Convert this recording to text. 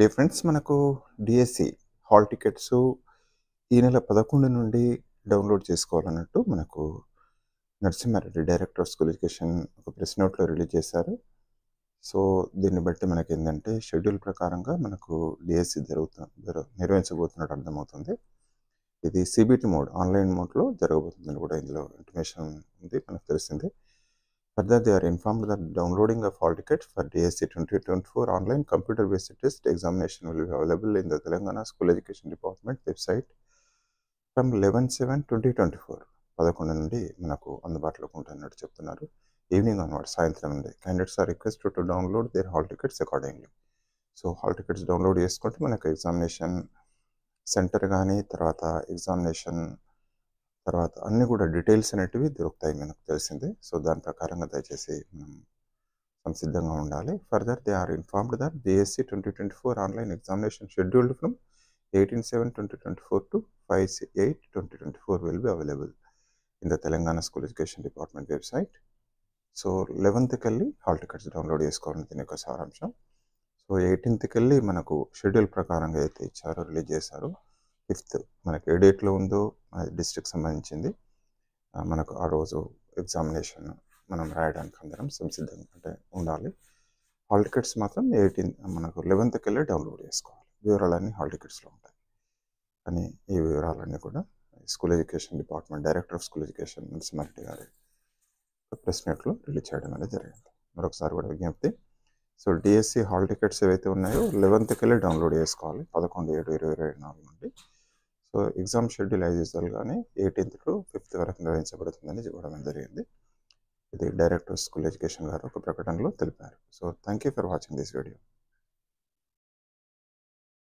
Dear friends, మనకు DSC hall tickets ఈ నెల 11 నుండి డౌన్లోడ్ చేసుకోవాలన్నట్టు మనకు Narasimha Reddy director of school education ఒక ప్రెస్ నోట్లో రిలీజ్ చేశారు. సో దీన్ని బట్టి మనకేందంటే షెడ్యూల్ ప్రకారంగా మనకు డిఎస్సి నిర్వహించబోతున్నట్టు అర్థమవుతుంది. ఇది సిబిటి మోడ్, ఆన్లైన్ మోడ్లో జరగబోతుందని కూడా ఇందులో ఇంటిమేషన్ ఉంది, మనకు తెలిసింది. Further, they are informed that downloading of hall tickets for DSC 2024 online computer-based test examination will be available in the Telangana School Education Department website from 11/7/2024. 11 నుండి మనకు అందుబాటులోకి ఉంటున్నట్టు చెప్తున్నారు. ఈవినింగ్ ఆన్వర్డ్, సాయంత్రం నుండి candidates are requested to download their hall tickets accordingly. So hall tickets download చేసుకుంటే మనకు examination centre కానీ తర్వాత ఎగ్జామినేషన్ తర్వాత అన్నీ కూడా డీటెయిల్స్ అనేటివి దొరుకుతాయి, మనకు తెలిసిందే. సో దాని ప్రకారంగా దయచేసి మనం సంసిద్ధంగా ఉండాలి. Further, they are informed that DSC 2024 online examination scheduled from 18/7/2024 to 5/8/2024 will be available in the Telangana School Education Department website. So 11th వెళ్ళి హాల్ టికెట్స్ డౌన్లోడ్ చేసుకోవాలని దీని యొక్క సారాంశం. సో 18th వెళ్ళి మనకు షెడ్యూల్ ప్రకారంగా అయితే ఇచ్చారో, రిలీజ్ చేశారో, 5th మనకి ఏ డేట్లో ఉందో డిస్ట్రిక్ట్ సంబంధించింది మనకు ఆ రోజు ఎగ్జామినేషన్ మనం రాయడానికి అందరం సంసిద్ధంగా అంటే ఉండాలి. హాల్ టికెట్స్ మాత్రం 18 మనకు 11th వెళ్ళి డౌన్లోడ్ చేసుకోవాలి. వివరాలన్నీ హాల్ టికెట్స్లో ఉంటాయి. కానీ ఈ వివరాలన్నీ కూడా school education department director of school education Narasimha Reddy గారి ప్రెస్ నోట్లో రిలీజ్ చేయడం అనేది జరిగింది. మరొకసారి కూడా విజ్ఞప్తి, సో డిఎస్సి హాల్ టికెట్స్ ఏవైతే ఉన్నాయో 11th వెళ్ళి డౌన్లోడ్ చేసుకోవాలి 11/7/2024 నుండి. So exam schedule as usual గానే 18th to 5th వరకు నిర్వహించబడుతుందని చెప్పడం జరిగింది. ఇది డైరెక్టర్ స్కూల్ ఎడ్యుకేషన్ గారు ఒక ప్రకటనలో తెలిపారు. So thank you for watching this video.